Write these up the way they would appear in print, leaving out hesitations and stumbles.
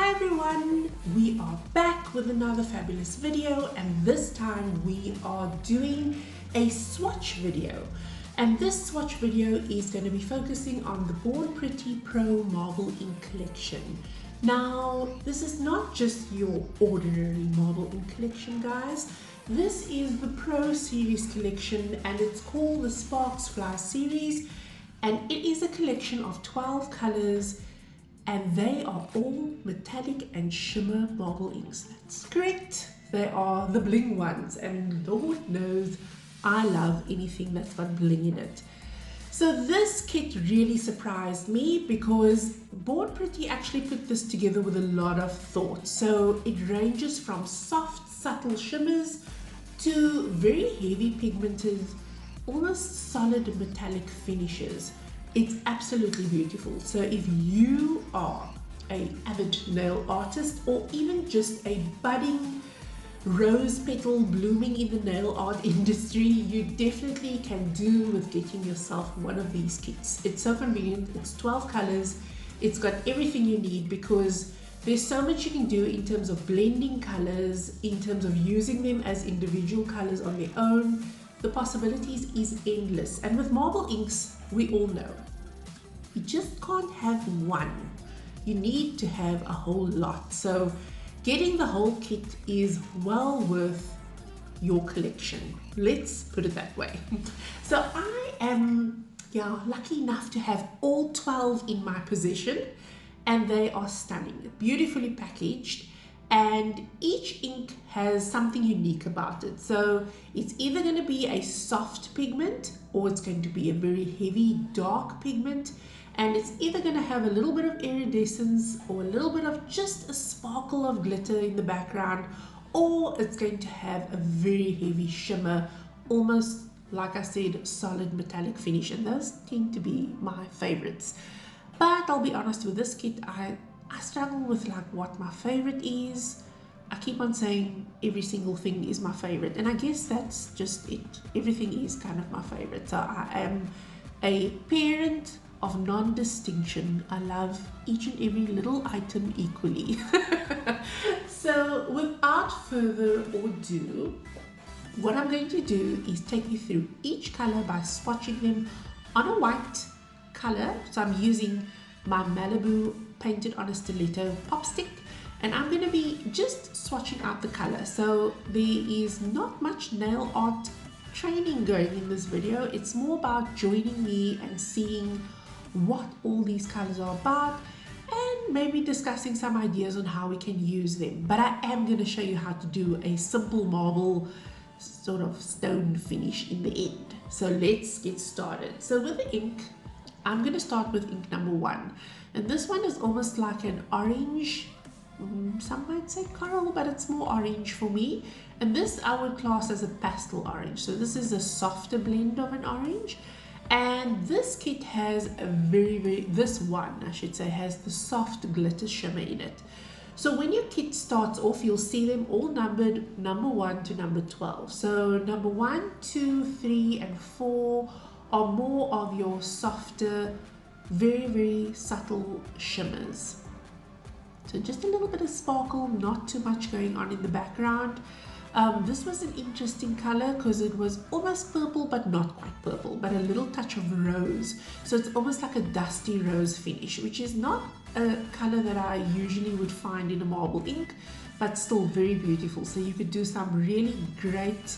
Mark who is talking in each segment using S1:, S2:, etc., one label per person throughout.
S1: Hi everyone, we are back with another fabulous video, and this time we are doing a swatch video. And this swatch video is going to be focusing on the Born Pretty Pro Marble Ink collection. Now, this is not just your ordinary marble ink collection, guys. This is the Pro Series collection, and it's called the Sparks Fly series, and it is a collection of 12 colors, and they are all metallic and shimmer marble inks. That's correct. They are the bling ones, and Lord knows I love anything that's got bling in it. So this kit really surprised me because Born Pretty actually put this together with a lot of thought. So it ranges from soft, subtle shimmers to very heavy pigmented, almost solid metallic finishes. It's absolutely beautiful. So if you are an avid nail artist, or even just a budding rose petal blooming in the nail art industry, you definitely can do with getting yourself one of these kits. It's so convenient. It's 12 colors. It's got everything you need because there's so much you can do in terms of blending colors, in terms of using them as individual colors on their own. The possibilities is endless. And with marble inks, we all know you just can't have one. You need to have a whole lot. So getting the whole kit is well worth your collection. Let's put it that way. So I am lucky enough to have all 12 in my possession, and they are stunning, beautifully packaged, and each ink has something unique about it. So it's either going to be a soft pigment, or it's going to be a very heavy dark pigment, and it's either going to have a little bit of iridescence or a little bit of just a sparkle of glitter in the background, or it's going to have a very heavy shimmer, almost like I said, solid metallic finish, and those tend to be my favorites. But I'll be honest, with this kit, I struggle with like what my favorite is. I keep on saying every single thing is my favorite, and I guess that's just it. Everything is kind of my favorite. So I am a parent of non-distinction. I love each and every little item equally. So without further ado, what I'm going to do is take you through each color by swatching them on a white color. So I'm using my Malibu painted on a stiletto pop stick, and I'm going to be just swatching out the color. So there is not much nail art training going in this video. It's more about joining me and seeing what all these colors are about, and maybe discussing some ideas on how we can use them. But I am going to show you how to do a simple marble sort of stone finish in the end. So let's get started. So with the ink, I'm going to start with ink number 1, and this one is almost like an orange, some might say coral, but it's more orange for me, and this I would class as a pastel orange. So this is a softer blend of an orange, and this kit has a this one I should say has the soft glitter shimmer in it. So when your kit starts off, you'll see them all numbered number 1 to number 12. So number 1, 2, 3, and 4 are more of your softer, very subtle shimmers. So just a little bit of sparkle, not too much going on in the background. This was an interesting color because it was almost purple, but not quite purple, but a little touch of rose. So it's almost like a dusty rose finish, which is not a color that I usually would find in a marble ink, but still very beautiful. So you could do some really great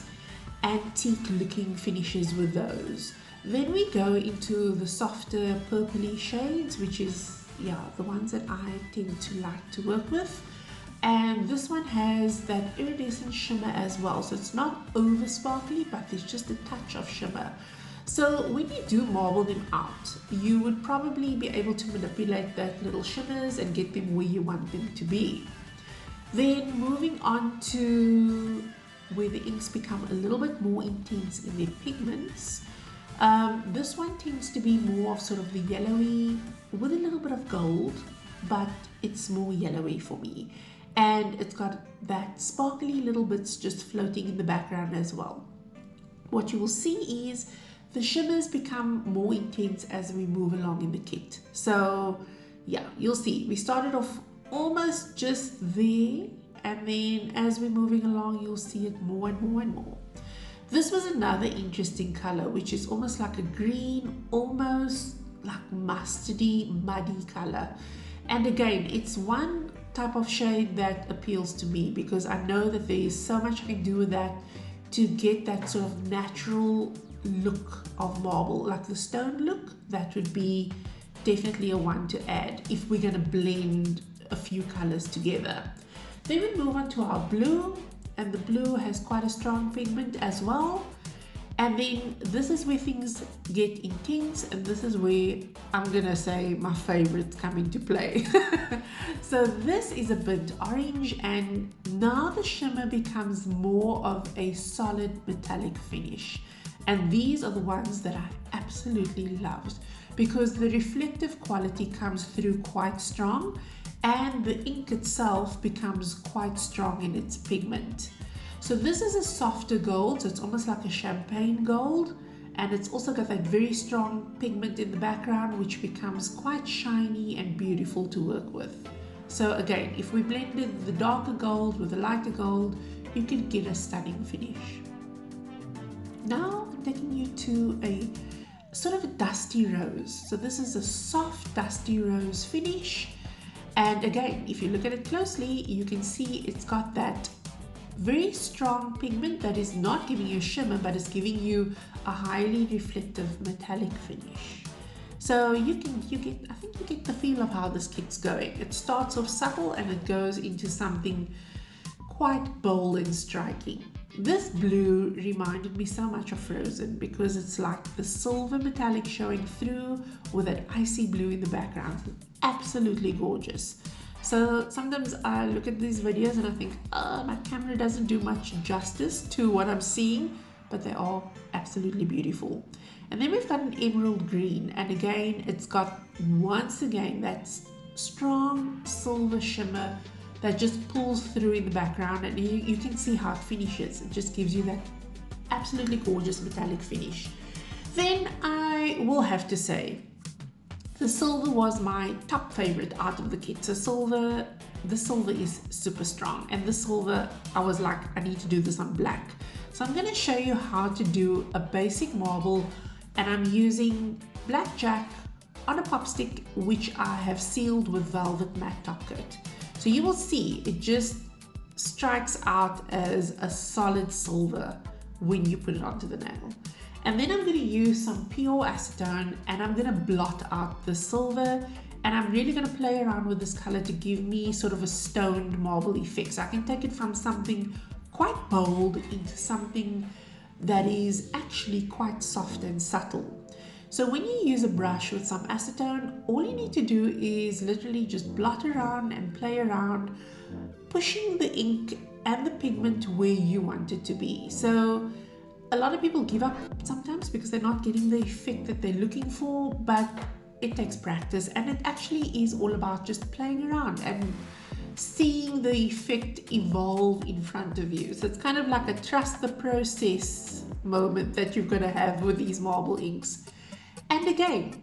S1: antique looking finishes with those. Then we go into the softer purpley shades, which is the ones that I tend to like to work with. And this one has that iridescent shimmer as well. So it's not over sparkly, but there's just a touch of shimmer. So when you do marble them out, you would probably be able to manipulate that little shimmers and get them where you want them to be. Then moving on to where the inks become a little bit more intense in their pigments. This one tends to be more of sort of the yellowy with a little bit of gold, but it's more yellowy for me. And it's got that sparkly little bits just floating in the background as well. What you will see is the shimmers become more intense as we move along in the kit. So yeah, you'll see we started off almost just there, and then as we're moving along you'll see it more and more and more. This was another interesting color, which is almost like a green, almost like mustardy, muddy color. And again, it's one type of shade that appeals to me because I know that there is so much I can do with that to get that sort of natural look of marble, like the stone look. That would be definitely a one to add if we're going to blend a few colors together. Then we move on to our blue, and the blue has quite a strong pigment as well. And then this is where things get intense, and this is where I'm gonna say my favorites come into play. So this is a burnt orange, and now the shimmer becomes more of a solid metallic finish. And these are the ones that I absolutely loved because the reflective quality comes through quite strong, and the ink itself becomes quite strong in its pigment. So this is a softer gold, so it's almost like a champagne gold, and it's also got that very strong pigment in the background which becomes quite shiny and beautiful to work with. So again, if we blended the darker gold with the lighter gold, you can get a stunning finish. Now I'm taking you to a sort of a dusty rose. So this is a soft dusty rose finish. And again, if you look at it closely, you can see it's got that very strong pigment that is not giving you a shimmer, but is giving you a highly reflective metallic finish. So I think you get the feel of how this kit's going. It starts off subtle and it goes into something quite bold and striking. This blue reminded me so much of Frozen because it's like the silver metallic showing through with that icy blue in the background. Absolutely gorgeous. So sometimes I look at these videos and I think, oh, my camera doesn't do much justice to what I'm seeing, but they are absolutely beautiful. And then we've got an emerald green, and again, it's got once again that strong silver shimmer that just pulls through in the background, and you can see how it finishes. It just gives you that absolutely gorgeous metallic finish. Then I will have to say, the silver was my top favorite out of the kit. So the silver is super strong, and the silver, I was like, I need to do this on black. So I'm going to show you how to do a basic marble, and I'm using blackjack on a pop stick, which I have sealed with velvet matte top coat. So you will see it just strikes out as a solid silver when you put it onto the nail. And then I'm going to use some pure acetone, and I'm going to blot out the silver, and I'm really going to play around with this color to give me sort of a stoned marble effect. So I can take it from something quite bold into something that is actually quite soft and subtle. So when you use a brush with some acetone, all you need to do is literally just blot around and play around, pushing the ink and the pigment where you want it to be. So a lot of people give up sometimes because they're not getting the effect that they're looking for, but it takes practice, and it actually is all about just playing around and seeing the effect evolve in front of you. So it's kind of like a trust the process moment that you've got to have with these marble inks. And again,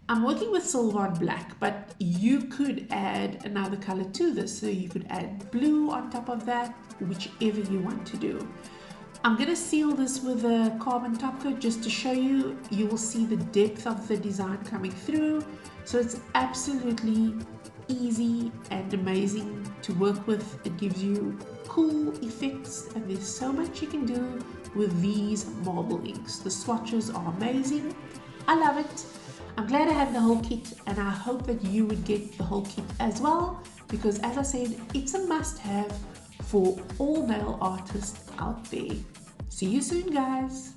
S1: I'm working with silver on black, but you could add another color to this. So you could add blue on top of that, whichever you want to do. I'm going to seal this with a carbon top coat just to show you. You will see the depth of the design coming through. So it's absolutely easy and amazing to work with. It gives you cool effects, and there's so much you can do with these marble inks. The swatches are amazing. I love it. I'm glad I have the whole kit, and I hope that you would get the whole kit as well, because as I said, it's a must-have for all nail artists out there. See you soon, guys.